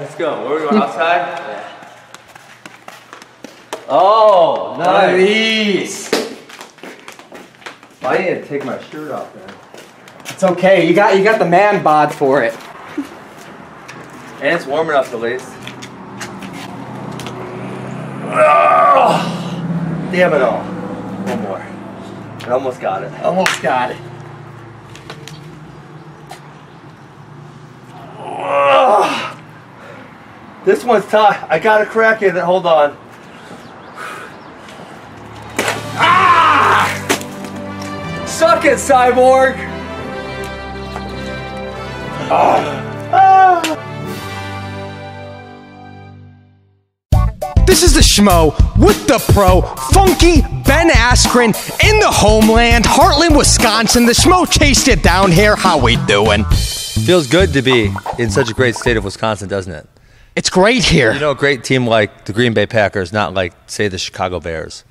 Let's go. Where are we going? Outside? Yeah. Oh, nice. I need to take my shirt off, man. It's okay. You got the man bod for it. And it's warm enough at least. Oh, damn it all. One more. I almost got it. Almost got it. Oh, this one's tough. I got a crack in it. Hold on. Ah! Suck it, Cyborg! This is the Schmo with the pro, funky Ben Askren in the homeland, Hartland, Wisconsin. The Schmo chased it down here. How we doing? Feels good to be in such a great state of Wisconsin, doesn't it? It's great here. You know, a great team like the Green Bay Packers, not like, say, the Chicago Bears.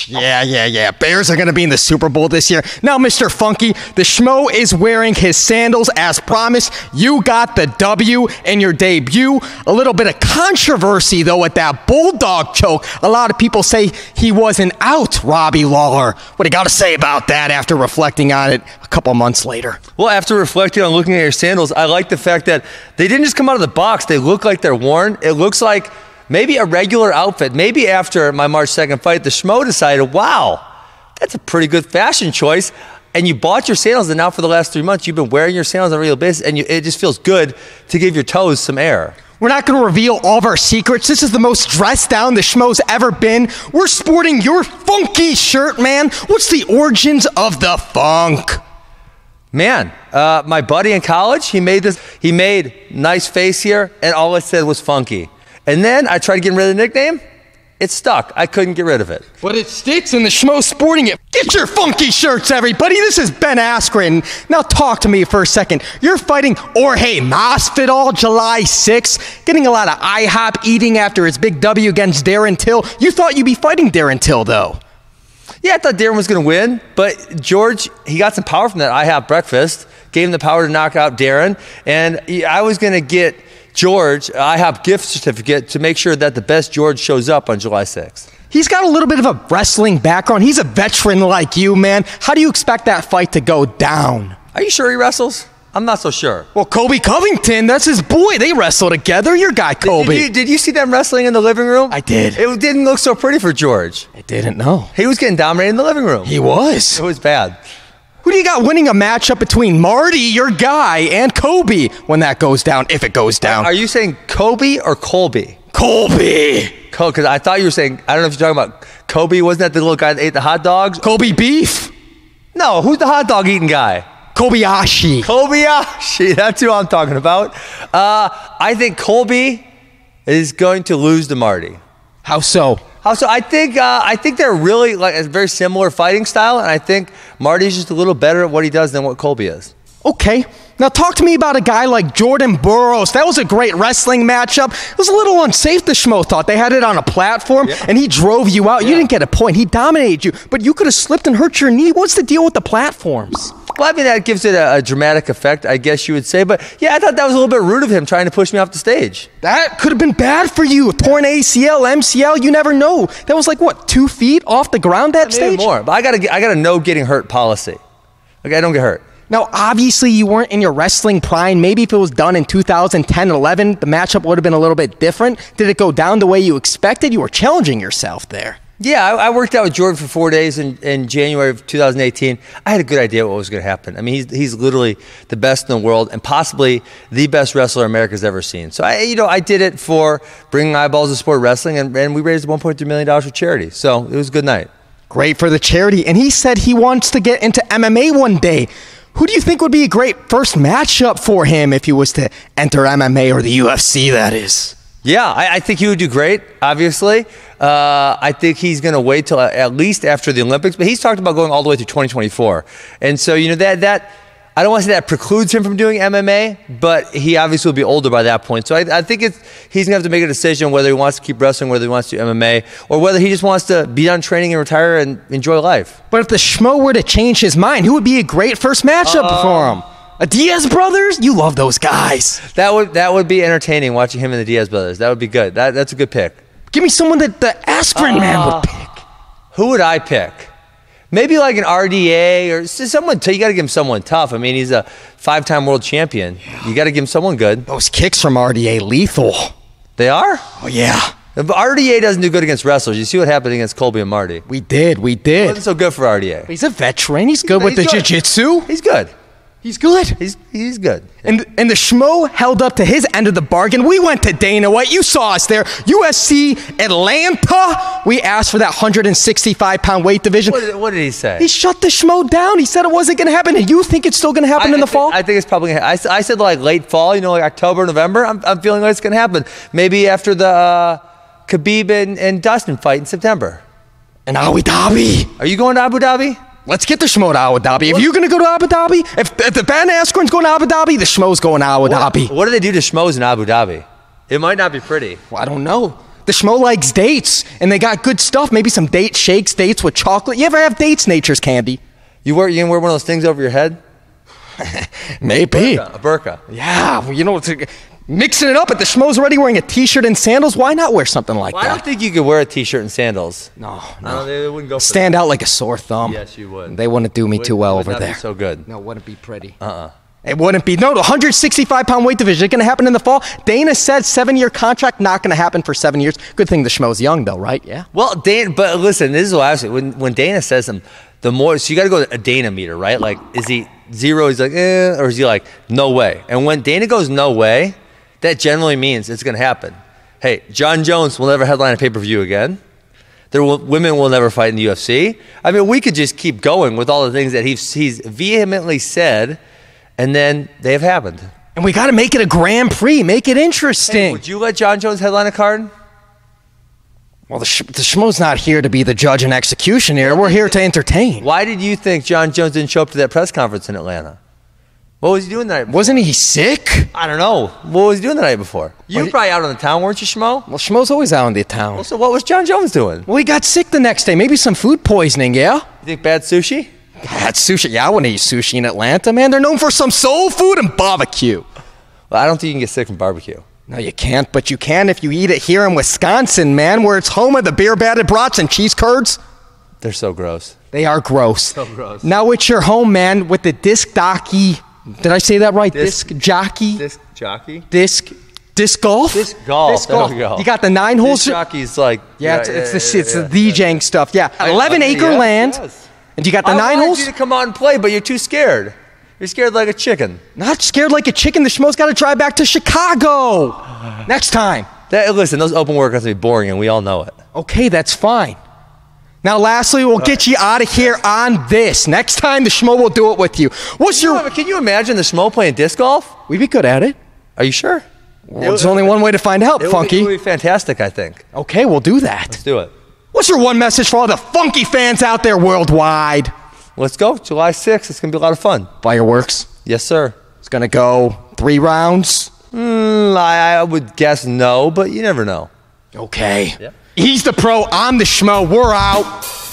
Yeah. Bears are going to be in the Super Bowl this year. Now, Mr. Funky, the Schmo is wearing his sandals as promised. You got the W in your debut. A little bit of controversy, though, with that bulldog choke. A lot of people say he wasn't out, Robbie Lawler. What do you got to say about that after reflecting on it a couple months later? Well, after reflecting on looking at your sandals, I like the fact that they didn't just come out of the box. They look like they're worn. It looks like maybe a regular outfit. Maybe after my March 2nd fight, the Schmo decided, wow, that's a pretty good fashion choice. And you bought your sandals, and now for the last 3 months, you've been wearing your sandals on a regular basis, and it just feels good to give your toes some air. We're not going to reveal all of our secrets. This is the most dressed down the Schmo's ever been. We're sporting your funky shirt, man. What's the origins of the funk? Man, my buddy in college, he made nice face here, and all it said was funky. And then I tried getting rid of the nickname. It stuck. I couldn't get rid of it. But it sticks, and the Schmo's sporting it. Get your funky shirts, everybody. This is Ben Askren. Now talk to me for a second. You're fighting Jorge Masvidal July 6th, getting a lot of IHOP eating after his big W against Darren Till. You thought you'd be fighting Darren Till, though. Yeah, I thought Darren was going to win, but George, he got some power from that IHOP breakfast, gave him the power to knock out Darren, and I was going to get George, IHOP gift certificate to make sure that the best George shows up on July 6th. He's got a little bit of a wrestling background. He's a veteran like you, man. How do you expect that fight to go down? Are you sure he wrestles? I'm not so sure. Well, Colby Covington, that's his boy. They wrestle together. Your guy, Colby. Did you see them wrestling in the living room? I did. It didn't look so pretty for George. I didn't know. He was getting dominated in the living room. He was. It was bad. Who do you got winning a matchup between Marty, your guy, and Colby when that goes down, if it goes down? Are you saying Kobe or Colby? Colby. Because I thought you were saying, I don't know if you're talking about Kobe. Wasn't that the little guy that ate the hot dogs? Colby Beef. No, who's the hot dog eating guy? Kobayashi. Kobayashi, that's who I'm talking about. I think Colby is going to lose to Marty. How so? I think they're really like a very similar fighting style, and I think Marty's just a little better at what he does than what Colby is. Okay. Now talk to me about a guy like Jordan Burroughs. That was a great wrestling matchup. It was a little unsafe, the Schmo thought. They had it on a platform, and he drove you out. Yeah. You didn't get a point. He dominated you, but you could have slipped and hurt your knee. What's the deal with the platforms? Well, I mean, that gives it a dramatic effect, I guess you would say. But, yeah, I thought that was a little bit rude of him trying to push me off the stage. That could have been bad for you. Torn ACL, MCL, you never know. That was like, what, 2 feet off the ground that stage? Maybe more. But I got a no getting hurt policy. Okay, I don't get hurt. Now, obviously, you weren't in your wrestling prime. Maybe if it was done in 2010, 11, the matchup would have been a little bit different. Did it go down the way you expected? You were challenging yourself there. Yeah, I worked out with Jordan for 4 days in January of 2018. I had a good idea what was going to happen. I mean, he's literally the best in the world and possibly the best wrestler America's ever seen. So, I did it for bringing eyeballs to sport wrestling, and we raised $1.3 million for charity. So it was a good night. Great for the charity. And he said he wants to get into MMA one day. Who do you think would be a great first matchup for him if he was to enter MMA or the UFC, that is? Yeah, I think he would do great, obviously. I think he's going to wait till at least after the Olympics, but he's talked about going all the way through 2024. And so, that I don't want to say that precludes him from doing MMA, but he obviously will be older by that point. So I think he's going to have to make a decision whether he wants to keep wrestling, whether he wants to do MMA, or whether he just wants to be done training and retire and enjoy life. But if the Schmo were to change his mind, who would be a great first matchup for him? A Diaz brothers? You love those guys. That would be entertaining watching him and the Diaz brothers. That would be good. That's a good pick. Give me someone that the Askren man would pick. Who would I pick? Maybe like an RDA or someone. You got to give him someone tough. I mean, he's a 5-time world champion. You got to give him someone good. Those kicks from RDA lethal. They are? Oh yeah. But RDA doesn't do good against wrestlers. You see what happened against Colby and Marty. We did. It wasn't so good for RDA. He's a veteran. He's good with the jiu-jitsu. He's good. He's good. He's good. And the Schmo held up to his end of the bargain. We went to Dana White. You saw us there. UFC Atlanta. We asked for that 165-pound weight division. What did he say? He shut the Schmo down. He said it wasn't going to happen. And you think it's still going to happen in the fall? I think it's probably going to happen. I said like late fall, like October, November. I'm feeling like it's going to happen. Maybe after the Khabib and Dustin fight in September. In Abu Dhabi. Are you going to Abu Dhabi? Let's get the Schmo to Abu Dhabi. If you're going to go to Abu Dhabi, if the Ben Askren's going to Abu Dhabi, the Schmo's going to Abu Dhabi. What do they do to Schmoes in Abu Dhabi? It might not be pretty. Well, I don't know. The Schmo likes dates, and they got good stuff. Maybe some date shakes, dates with chocolate. You ever have dates, Nature's Candy? You gonna wear one of those things over your head? Maybe. A burqa. Yeah, well, mixing it up. If the Schmo's already wearing a T-shirt and sandals, why not wear something like that? I don't think you could wear a T-shirt and sandals. No. They wouldn't go for Stand out like a sore thumb. Yes, you would. They wouldn't do me too well over there. Be so good. No, it wouldn't be pretty. It wouldn't be. No, the 165-pound weight division is going to happen in the fall. Dana said 7-year contract, not going to happen for 7 years. Good thing the Schmo's young, though, right? Yeah. Well, Dana, but listen, this is what I was saying. When Dana says them, the more, so you got to go to a Dana meter, right? Like, is he 0? He's like, or is he like, no way? And when Dana goes, no way, that generally means it's going to happen. Hey, John Jones will never headline a pay-per-view again. Women will never fight in the UFC. I mean, we could just keep going with all the things that he's vehemently said, and then they have happened. And we got to make it a Grand Prix. Make it interesting. Hey, would you let John Jones headline a card? Well, the Schmo's not here to be the judge and executioner. We're here to entertain. Why did you think John Jones didn't show up to that press conference in Atlanta? What was he doing that night before? Wasn't he sick? I don't know. What was he doing the night before? You were probably out on the town, weren't you, Schmo? Well, Schmo's always out on the town. Well, so what was John Jones doing? Well, he got sick the next day. Maybe some food poisoning, yeah? You think bad sushi? Bad sushi? Yeah, I wouldn't eat sushi in Atlanta, man. They're known for some soul food and barbecue. Well, I don't think you can get sick from barbecue. No, you can't, but you can if you eat it here in Wisconsin, man, where it's home of the beer-batted brats and cheese curds. They're so gross. They are gross. So gross. Now it's your home, man, with the disc jockey. Did I say that right? Disc jockey? Disc jockey? Disc golf? Disc golf. There we go. You got the 9 holes. Disc jockey's like... Yeah, it's the DJing stuff. Yeah, 11-acre land. Yes. And you got the 9 holes. I wanted you to come out and play, but you're too scared. You're scared like a chicken. Not scared like a chicken. The Schmo's got to drive back to Chicago next time. Listen, those open workouts will be boring, and we all know it. Okay, that's fine. Now, lastly, we'll get you out of here on this. Next time, the Schmo will do it with you. Can you imagine the Schmo playing disc golf? We'd be good at it. Are you sure? Well, there's only one way to find out, Funky. It would be fantastic, I think. Okay, we'll do that. Let's do it. What's your one message for all the Funky fans out there worldwide? Let's go. July 6th. It's going to be a lot of fun. Fireworks? Yes, sir. It's going to go 3 rounds? I would guess no, but you never know. Okay. Yep. He's the pro. I'm the Schmo. We're out.